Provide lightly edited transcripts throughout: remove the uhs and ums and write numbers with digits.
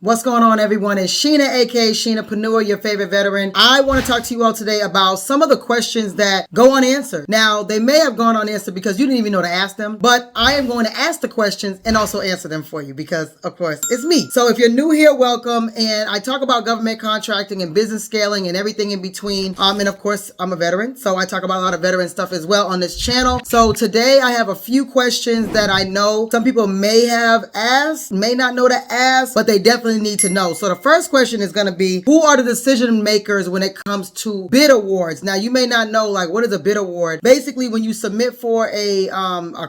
What's going on, everyone? It's Sheena, aka Sheenapreneur, your favorite veteran. I want to talk to you all today about some of the questions that go unanswered. Now, they may have gone unanswered because you didn't even know to ask them, but I am going to ask the questions and also answer them for you because, of course, it's me. So if you're new here, welcome. And I talk about government contracting and business scaling and everything in between. And of course, I'm a veteran, so I talk about a lot of veteran stuff as well on this channel. So today I have a few questions that I know some people may have asked, may not know to ask, but they definitely need to know. So the first question is going to be, who are the decision makers when it comes to bid awards? Now, you may not know, like, what is a bid award? Basically, when you submit for a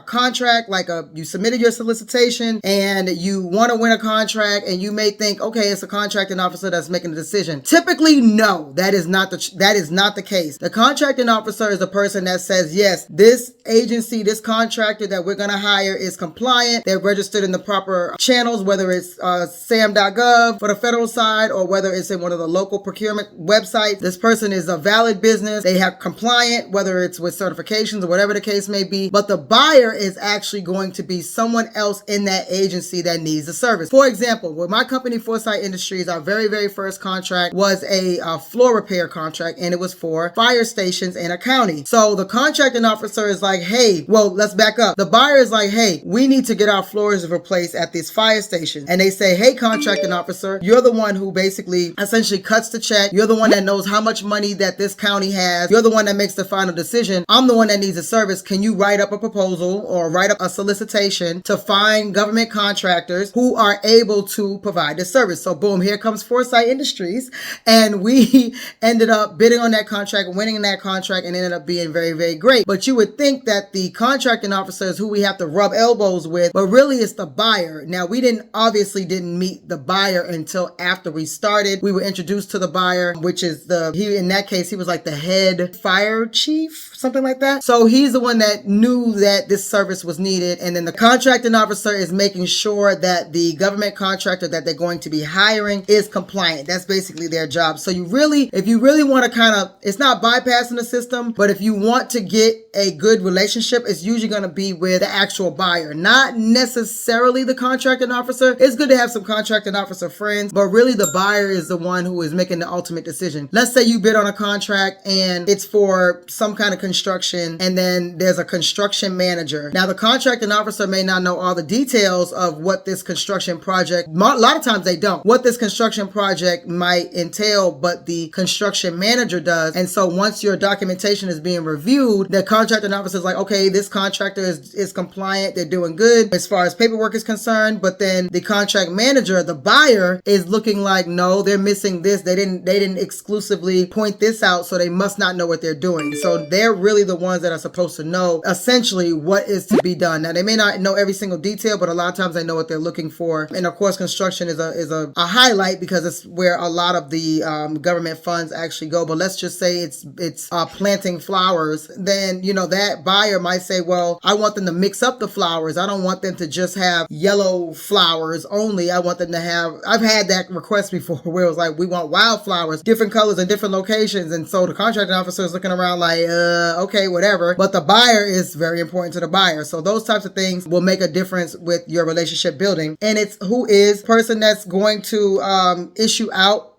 contract, like you submitted your solicitation and you want to win a contract, and you may think, okay, it's a contracting officer that's making the decision. Typically, no, that is not the case. The contracting officer is the person that says, yes, this agency, this contractor that we're going to hire is compliant. They're registered in the proper channels, whether it's SAM.gov for the federal side or whether it's in one of the local procurement websites. This person is a valid business. They have compliant, whether it's with certifications or whatever the case may be. But the buyer is actually going to be someone else in that agency that needs the service. For example, with my company, Foresight Industries, our very, very first contract was a floor repair contract, and it was for fire stations in a county. So the contracting officer is like, hey, well, let's back up. The buyer is like, hey, we need to get our floors replaced at this fire station. And they say, hey, contracting officer, you're the one who basically essentially cuts the check. You're the one that knows how much money that this county has. You're the one that makes the final decision. I'm the one that needs a service. Can you write up a proposal or write up a solicitation to find government contractors who are able to provide the service? So boom, here comes Foresight Industries. And we ended up bidding on that contract, winning that contract, and ended up being very, very great. But you would think that the contracting officer is who we have to rub elbows with, but really it's the buyer. Now, we obviously didn't meet the buyer until after we started. We were introduced to the buyer, which is in that case, he was like the head fire chief, something like that. So he's the one that knew that this service was needed. And then the contracting officer is making sure that the government contractor that they're going to be hiring is compliant. That's basically their job. So if you really want to it's not bypassing the system, but if you want to get a good relationship, it's usually going to be with the actual buyer, not necessarily the contracting officer. It's good to have some contracting officer friends, but really the buyer is the one who is making the ultimate decision. Let's say you bid on a contract and it's for some kind of construction, and then there's a construction manager. Now, the contracting officer may not know all the details of what this construction project, a lot of times they don't, what this construction project might entail, but the construction manager does. And so once your documentation is being reviewed, the contracting officer is like, okay, this contractor is compliant. They're doing good as far as paperwork is concerned. But then the contract manager, the buyer, is looking like, no, they're missing this. They didn't exclusively point this out, so they must not know what they're doing. So they're really the ones that are supposed to know essentially what is to be done. Now, they may not know every single detail, but a lot of times they know what they're looking for. And of course, construction is a highlight because it's where a lot of the government funds actually go. But let's just say it's planting flowers. Then, that buyer might say, well, I want them to mix up the flowers. I don't want them to just have yellow flowers only. I want them to have, I've had that request before where it was like, we want wildflowers, different colors and different locations. And so the contracting officer is looking around like, okay, whatever. But the buyer is very important to the buyer. So those types of things will make a difference with your relationship building. And it's who is the person that's going to issue out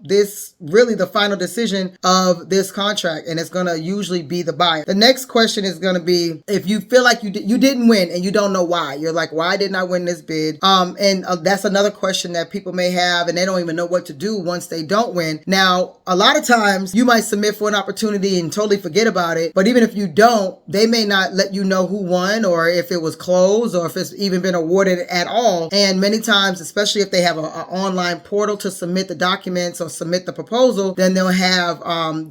really the final decision of this contract, and it's going to usually be the buyer. The next question is going to be, if you feel like you didn't win and you don't know why. You're like, why didn't I win this bid? And that's another question that people may have, and they don't even know what to do once they don't win. Now, a lot of times you might submit for an opportunity and totally forget about it, but even if you don't, they may not let you know who won, or if it was closed, or if it's even been awarded at all. And many times, especially if they have an online portal to submit the documents or submit the proposal, then they'll have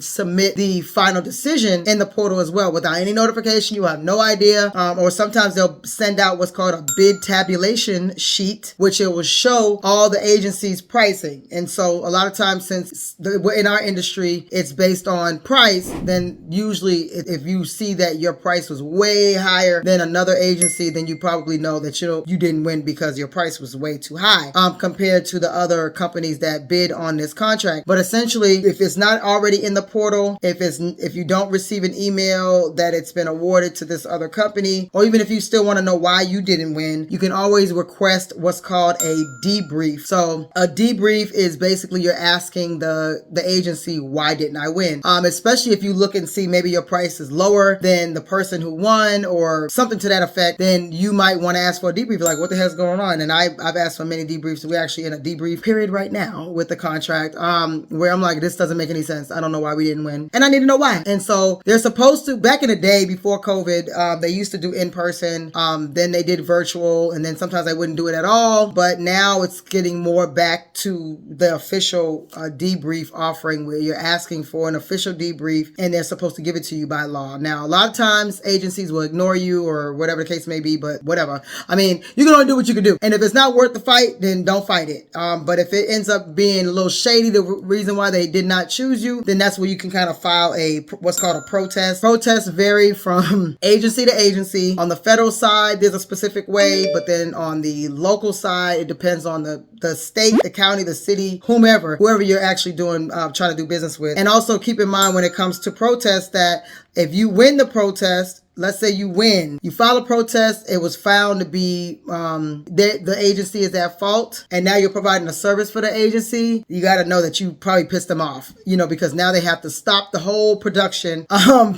submit the final decision in the portal as well without any notification. You have no idea. Or sometimes they'll send out what's called a bid tabulation sheet, which it will show all the agency's pricing. And so a lot of times, since in our industry, it's based on price, then usually if you see that your price was way higher than another agency, then you probably know that you didn't win because your price was way too high compared to the other companies that bid on this contract. contract. But essentially, if it's not already in the portal, if you don't receive an email that it's been awarded to this other company, or even if you still want to know why you didn't win, you can always request what's called a debrief. So a debrief is basically you're asking the agency, why didn't I win? Especially if you look and see maybe your price is lower than the person who won or something to that effect, then you might want to ask for a debrief. Like, what the hell's going on? And I've asked for many debriefs. We're actually in a debrief period right now with the contract, where I'm like, this doesn't make any sense. I don't know why we didn't win, and I need to know why. And so they're supposed to, back in the day before COVID, they used to do in person, then they did virtual, and then sometimes they wouldn't do it at all. But now it's getting more back to the official debrief offering, where you're asking for an official debrief and they're supposed to give it to you by law. Now, a lot of times agencies will ignore you or whatever the case may be, but whatever. I mean, you can only do what you can do. And if it's not worth the fight, then don't fight it. But if it ends up being a little shady, the reason why they did not choose you, then that's where you can kind of file what's called a protest. Protests vary from agency to agency. On the federal side, there's a specific way, but then on the local side, it depends on the state, the county, the city, whoever you're actually doing, trying to do business with. And also keep in mind when it comes to protests that if you win the protest, let's say you win, you file a protest, it was found to be the agency is at fault, and now you're providing a service for the agency, you got to know that you probably pissed them off, because now they have to stop the whole production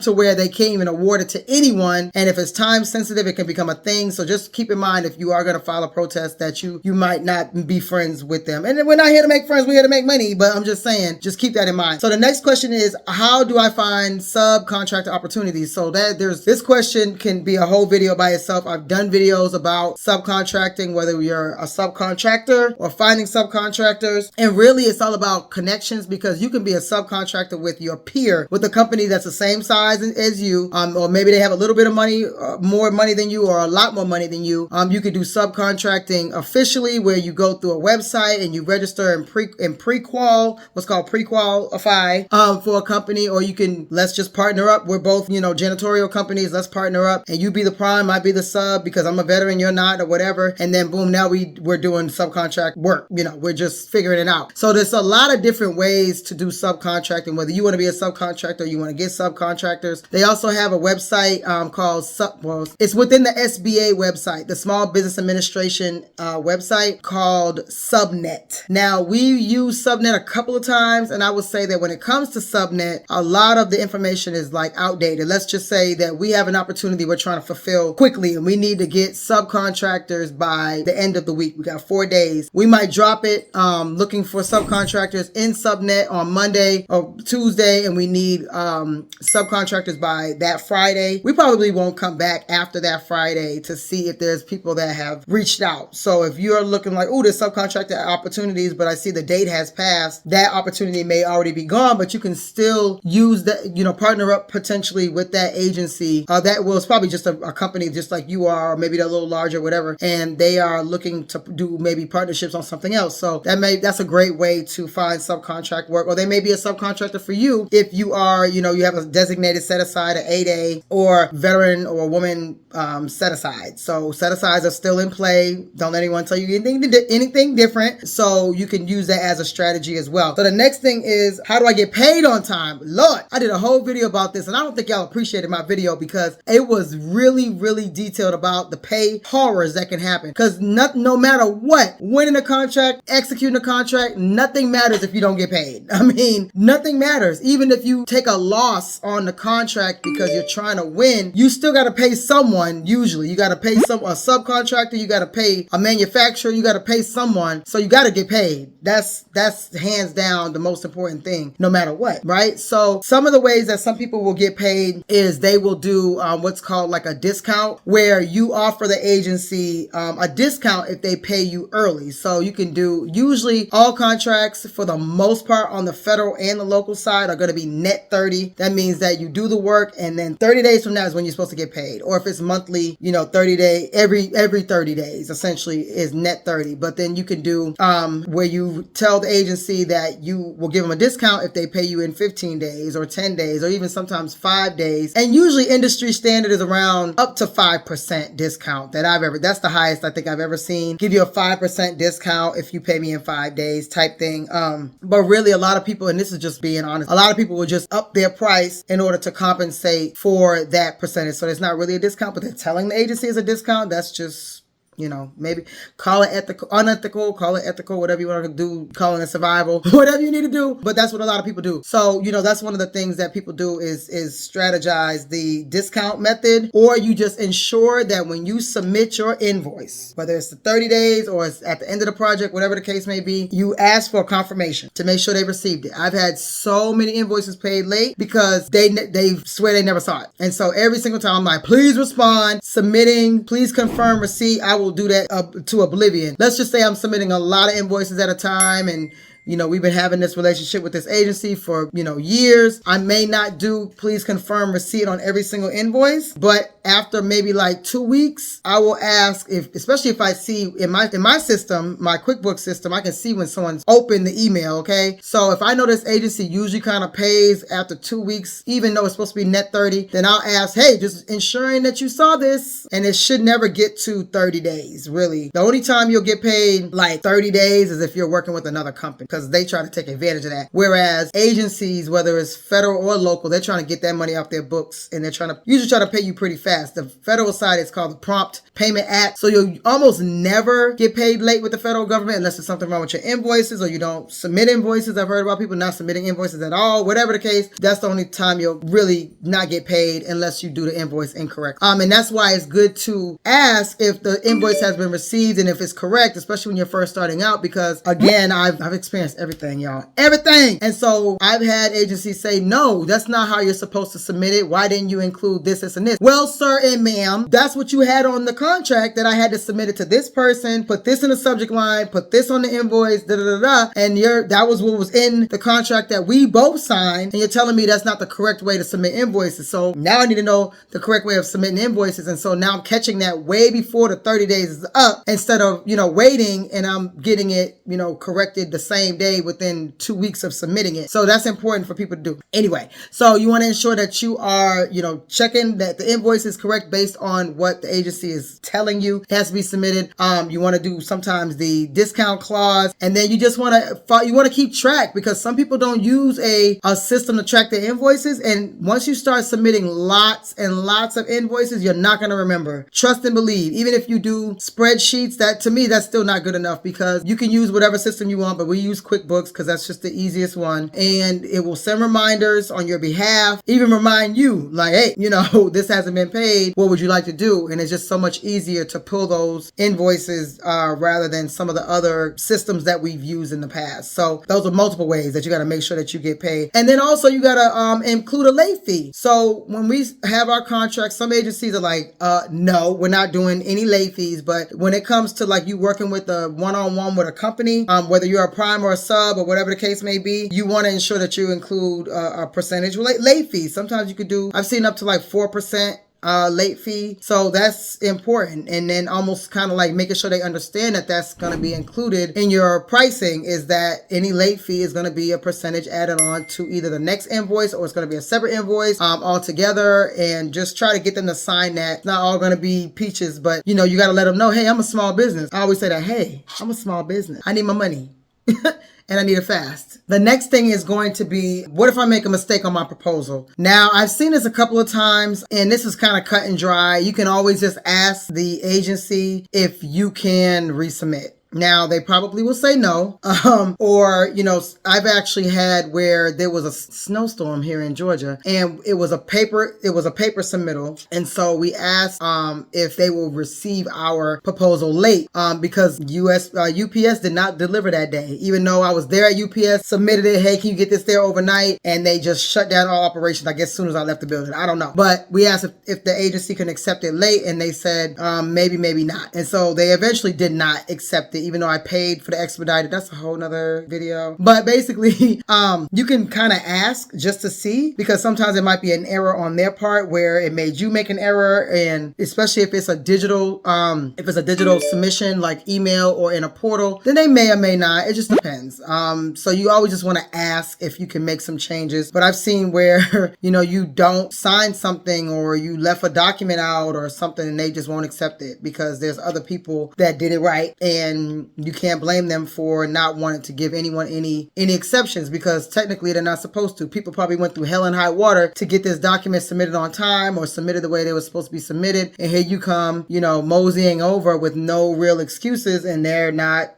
to where they can't even award it to anyone. And if it's time sensitive, it can become a thing. So just keep in mind, if you are going to file a protest, that you might not be friends with them. And we're not here to make friends, we're here to make money, but I'm just saying, just keep that in mind. So the next question is, how do I find subcontractor opportunities? So that there's this question can be a whole video by itself. I've done videos about subcontracting, whether you're a subcontractor or finding subcontractors. And really it's all about connections, because you can be a subcontractor with your peer, with a company that's the same size as you, or maybe they have a little bit of money, more money than you, or a lot more money than you. You could do subcontracting officially, where you go through a website and you register and pre-qual, what's called pre-qualify for a company, or you can, let's just partner up. We're both, janitorial companies. Let's partner up, and you be the prime, I be the sub, because I'm a veteran, you're not, or whatever. And then boom, now we're doing subcontract work. We're just figuring it out. So there's a lot of different ways to do subcontracting, whether you want to be a subcontractor or you want to get subcontractors. They also have a website called it's within the SBA website, the Small Business Administration website, called Subnet. Now, we use Subnet a couple of times, and I would say that when it comes to Subnet, a lot of the information is like outdated. Let's just say that we have an opportunity we're trying to fulfill quickly, and we need to get subcontractors by the end of the week. We got 4 days. We might drop it looking for subcontractors in Subnet on Monday or Tuesday, and we need subcontractors by that Friday. We probably won't come back after that Friday to see if there's people that have reached out. So if you're looking like, oh, there's subcontractor opportunities, but I see the date has passed, that opportunity may already be gone, but you can still use that, partner up potentially with that agency. It's probably just a company just like you are, or maybe they're a little larger, whatever, and they are looking to do maybe partnerships on something else. So that's a great way to find subcontract work. Or they may be a subcontractor for you if you are, you have a designated set aside, an 8A, or veteran or woman set aside. So set asides are still in play. Don't let anyone tell you anything different. So you can use that as a strategy as well. So the next thing is, how do I get paid on time? Lord, I did a whole video about this, and I don't think y'all appreciated my video because it was really, really detailed about the pay horrors that can happen. Because no matter what, winning a contract, executing a contract, nothing matters if you don't get paid. I mean, nothing matters. Even if you take a loss on the contract because you're trying to win, you still got to pay someone. Usually you got to pay a subcontractor, you got to pay a manufacturer, you got to pay someone. So you got to get paid. That's hands down the most important thing, no matter what, right? So some of the ways that some people will get paid is they will do what's called like a discount, where you offer the agency a discount if they pay you early. So you can do, usually all contracts for the most part on the federal and the local side are going to be net 30. That means that you do the work, and then 30 days from now is when you're supposed to get paid. Or if it's monthly, 30 day, every 30 days essentially is net 30. But then you can do where you tell the agency that you will give them a discount if they pay you in 15 days or 10 days or even sometimes 5 days. And usually industry industry standard is around up to 5% discount that's the highest I think I've ever seen. Give you a 5% discount if you pay me in 5 days type thing. But really a lot of people, and this is just being honest, a lot of people will just up their price in order to compensate for that percentage. So it's not really a discount, but they're telling the agency it's a discount. That's just, maybe call it unethical, call it ethical, whatever you want to do, calling it survival, whatever you need to do. But that's what a lot of people do. So, that's one of the things that people do is strategize the discount method, or you just ensure that when you submit your invoice, whether it's the 30 days or it's at the end of the project, whatever the case may be, you ask for confirmation to make sure they received it. I've had so many invoices paid late because they swear they never saw it. And so every single time I'm like, please respond, submitting, please confirm receipt. I will do that to oblivion. Let's just say I'm submitting a lot of invoices at a time, and we've been having this relationship with this agency for, years. I may not do please confirm receipt on every single invoice, but after maybe like 2 weeks, I will ask especially if I see in my system, my QuickBooks system, I can see when someone's opened the email, okay? So if I know this agency usually kind of pays after 2 weeks, even though it's supposed to be net 30, then I'll ask, hey, just ensuring that you saw this, and it should never get to 30 days, really. The only time you'll get paid like 30 days is if you're working with another company, because they try to take advantage of that. Whereas agencies, whether it's federal or local, they're trying to get that money off their books, and they're usually try to pay you pretty fast. The federal side is called the Prompt Payment Act. So you'll almost never get paid late with the federal government unless there's something wrong with your invoices or you don't submit invoices. I've heard about people not submitting invoices at all. Whatever the case, that's the only time you'll really not get paid unless you do the invoice incorrect. And that's why it's good to ask if the invoice has been received and if it's correct, especially when you're first starting out, because again, I've experienced everything, y'all. Everything. And so I've had agencies say, no, that's not how you're supposed to submit it. Why didn't you include this, this, and this? Well, sir and ma'am, that's what you had on the contract, that I had to submit it to this person, put this in the subject line, put this on the invoice, and that was what was in the contract that we both signed, and you're telling me that's not the correct way to submit invoices. So now I need to know the correct way of submitting invoices, and so now I'm catching that way before the 30 days is up, instead of, waiting, and I'm getting it, corrected the same day within 2 weeks of submitting it. So that's important for people to do. Anyway, so you want to ensure that you are, checking that the invoice is correct based on what the agency is telling you it has to be submitted. You want to do sometimes the discount clause, and then you just want to keep track, because some people don't use a system to track their invoices, and once you start submitting lots and lots of invoices, you're not going to remember. Trust and believe. Even if you do spreadsheets, that to me, that's still not good enough, because you can use whatever system you want, but we use QuickBooks because that's just the easiest one, and it will send reminders on your behalf, even remind you like, hey, this hasn't been paid, what would you like to do? And it's just so much easier to pull those invoices rather than some of the other systems that we've used in the past. So those are multiple ways that you got to make sure that you get paid. And then also you got to include a late fee. So when we have our contracts, some agencies are like, no, we're not doing any late fees. But when it comes to like you working with a one-on-one with a company, whether you're a prime or a sub or whatever the case may be, you want to ensure that you include a percentage late fee. Sometimes you could do, I've seen up to like 4% late fee. So that's important. And then almost kind of like making sure they understand that that's going to be included in your pricing, is that any late fee is going to be a percentage added on to either the next invoice, or it's going to be a separate invoice altogether. And just try to get them to sign that. It's not all going to be peaches, but you got to let them know, hey, I'm a small business. I always say that, hey, I'm a small business. I need my money. And I need it fast. The next thing is going to be, what if I make a mistake on my proposal? Now, I've seen this a couple of times, and this is kind of cut and dry. You can always just ask the agency if you can resubmit. Now, they probably will say no. Or, I've actually had where there was a snowstorm here in Georgia, and it was a paper submittal. And so we asked if they will receive our proposal late because UPS did not deliver that day. Even though I was there at UPS, submitted it, hey, can you get this there overnight? And they just shut down all operations, I guess, as soon as I left the building. I don't know. But we asked if the agency can accept it late, and they said maybe, maybe not. And so they eventually did not accept it expected, even though I paid for the expedited. That's a whole nother video. But basically, you can kind of ask just to see, because sometimes it might be an error on their part where it made you make an error, and especially if it's a digital submission like email or in a portal, then they may or may not. It just depends. So you always just want to ask if you can make some changes. But I've seen where you don't sign something, or you left a document out or something, and they just won't accept it because there's other people that did it right, and you can't blame them for not wanting to give anyone any exceptions, because technically they're not supposed to. People probably went through hell and high water to get this document submitted on time or submitted the way they were supposed to be submitted, and here you come, moseying over with no real excuses, and they're not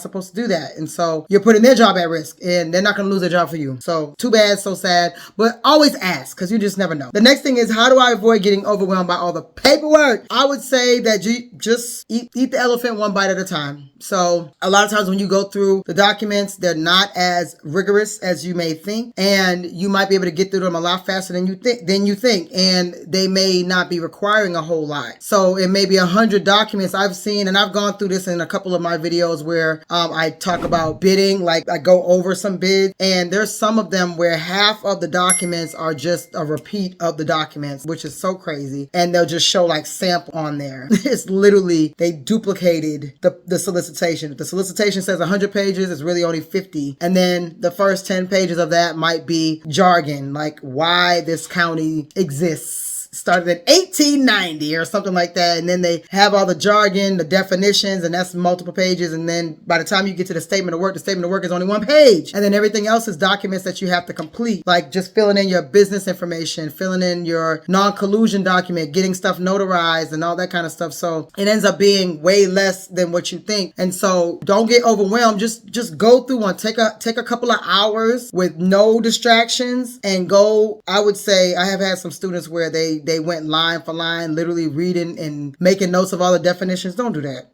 supposed to do that. And so you're putting their job at risk, and they're not going to lose their job for you. So too bad, so sad. But always ask, because you just never know. The next thing is, how do I avoid getting overwhelmed by all the paperwork? I would say that you just eat the elephant one bite at a time. So a lot of times when you go through the documents, they're not as rigorous as you may think, and you might be able to get through them a lot faster than you think, and they may not be requiring a whole lot. So it may be 100 documents I've seen, and I've gone through this in a couple of my videos where I talk about bidding, like I go over some bids, and there's some of them where half of the documents are just a repeat of the documents, which is so crazy, and they'll just show like sample on there. It's literally, they duplicated the solicitation. If the solicitation says 100 pages, it's really only 50, and then the first 10 pages of that might be jargon, like why this county exists. Started in 1890 or something like that, and then they have all the jargon, the definitions, and that's multiple pages, and then by the time you get to the statement of work is only one page, and then everything else is documents that you have to complete, like just filling in your business information, filling in your non-collusion document, getting stuff notarized, and all that kind of stuff. So it ends up being way less than what you think, and so don't get overwhelmed. Just go through one. Take a couple of hours with no distractions and go. I would say I have had some students where they went line for line, literally reading and making notes of all the definitions. Don't do that.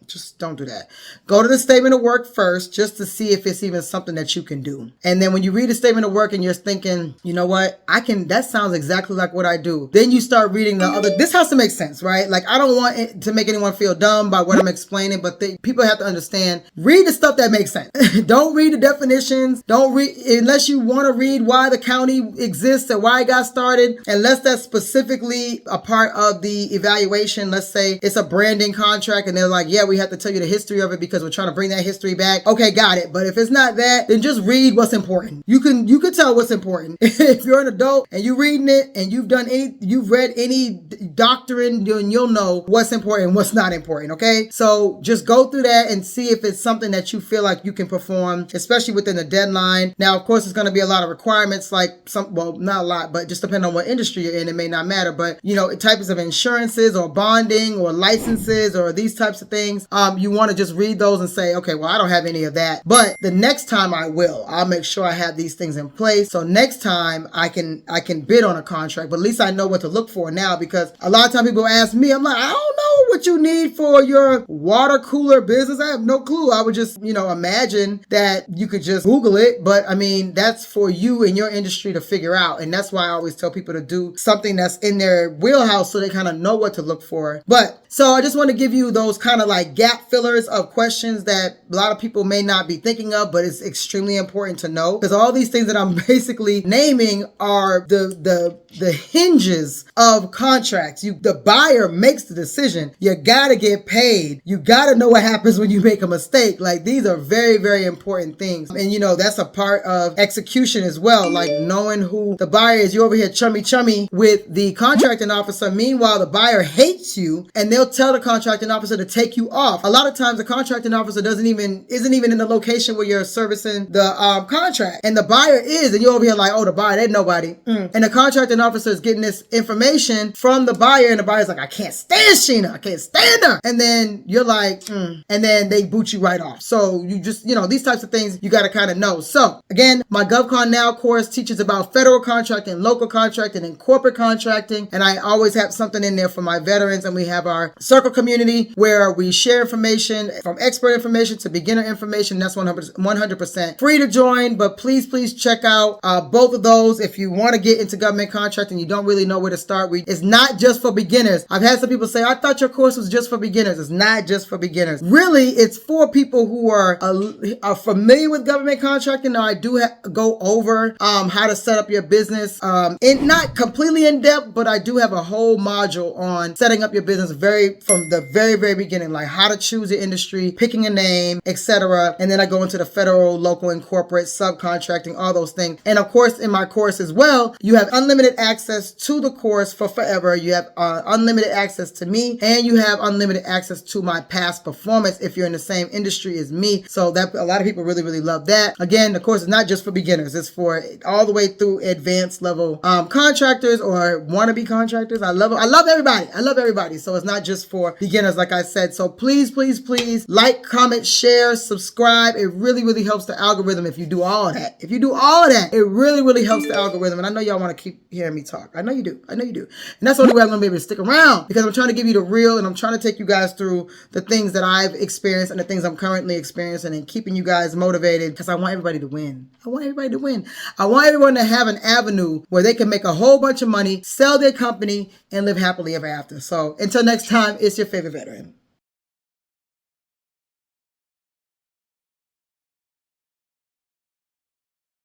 Just don't do that. Go to the statement of work first, just to see if it's even something that you can do. And then when you read the statement of work and you're thinking, you know what, that sounds exactly like what I do. Then you start reading the other, this has to make sense, right? Like, I don't want it to make anyone feel dumb by what I'm explaining, but people have to understand, read the stuff that makes sense. Don't read the definitions. Don't read, unless you want to read why the county exists and why it got started, unless that's specifically a part of the evaluation. Let's say it's a branding contract and they're like, yeah, we have to tell you the history of it because we're trying to bring that history back. Okay, got it. But if it's not that, then just read what's important. You can tell what's important. If you're an adult and you're reading it and you've read any doctrine, then you'll know what's important and what's not important. Okay, so just go through that and see if it's something that you feel like you can perform, especially within the deadline. Now, of course, it's going to be a lot of requirements, like not a lot, but just depending on what industry you're in, it may not matter. But types of insurances or bonding or licenses or these types of things. You want to just read those and say, okay, well, I don't have any of that, but the next time I'll make sure I have these things in place. So next time I can bid on a contract, but at least I know what to look for now, because a lot of times people ask me, I'm like, I don't know what you need for your water cooler business. I have no clue. I would just, imagine that you could just Google it. But I mean, that's for you in your industry to figure out. And that's why I always tell people to do something that's in their wheelhouse so they kind of know what to look for. But so I just want to give you those kind of like gap fillers of questions that a lot of people may not be thinking of, but it's extremely important to know, because all these things that I'm basically naming are the hinges of contracts. The buyer makes the decision. You gotta get paid. You gotta know what happens when you make a mistake. Like, these are very, very important things. And that's a part of execution as well. Like, knowing who the buyer is. You're over here chummy with the contracting officer. Meanwhile, the buyer hates you, and they'll tell the contracting officer to take you off. A lot of times the contracting officer isn't even in the location where you're servicing the contract, and the buyer is, and you're over here like, oh, the buyer, they're nobody. And the contracting officer is getting this information from the buyer, and the buyer's like, I can't stand Sheena, I can't stand her. And then you're like, and then they boot you right off. So you just, these types of things you got to kind of know. So again, my GovConNOW course teaches about federal contracting, local contracting, and corporate contracting. And I always have something in there for my veterans, and we have our circle community where we share share information from expert information to beginner information. That's 100% free to join, but please check out both of those if you want to get into government contracting. You don't really know where to start. It's not just for beginners. I've had some people say, I thought your course was just for beginners. It's not just for beginners. Really, it's for people who are familiar with government contracting. Now, I do go over how to set up your business, not completely in depth, but I do have a whole module on setting up your business from the very beginning, like how to choose your industry, picking a name, etc. And then I go into the federal, local, and corporate, subcontracting, all those things. And of course, in my course as well, you have unlimited access to the course for forever. You have unlimited access to me, and you have unlimited access to my past performance if you're in the same industry as me. So that a lot of people really love that. Again, the course is not just for beginners. It's for all the way through advanced level contractors or wannabe contractors. I love everybody. I love everybody. So it's not just for beginners, like I said. So please like, comment, share, subscribe. It really helps the algorithm if you do all of that. If you do all of that, it really helps the algorithm. And I know y'all want to keep hearing me talk. I know you do. And that's the only way I'm going to be able to stick around, because I'm trying to give you the real, and I'm trying to take you guys through the things that I've experienced and the things I'm currently experiencing, and keeping you guys motivated, because I want everybody to win. I want everyone to have an avenue where they can make a whole bunch of money, sell their company, and live happily ever after. So until next time, it's your favorite veteran.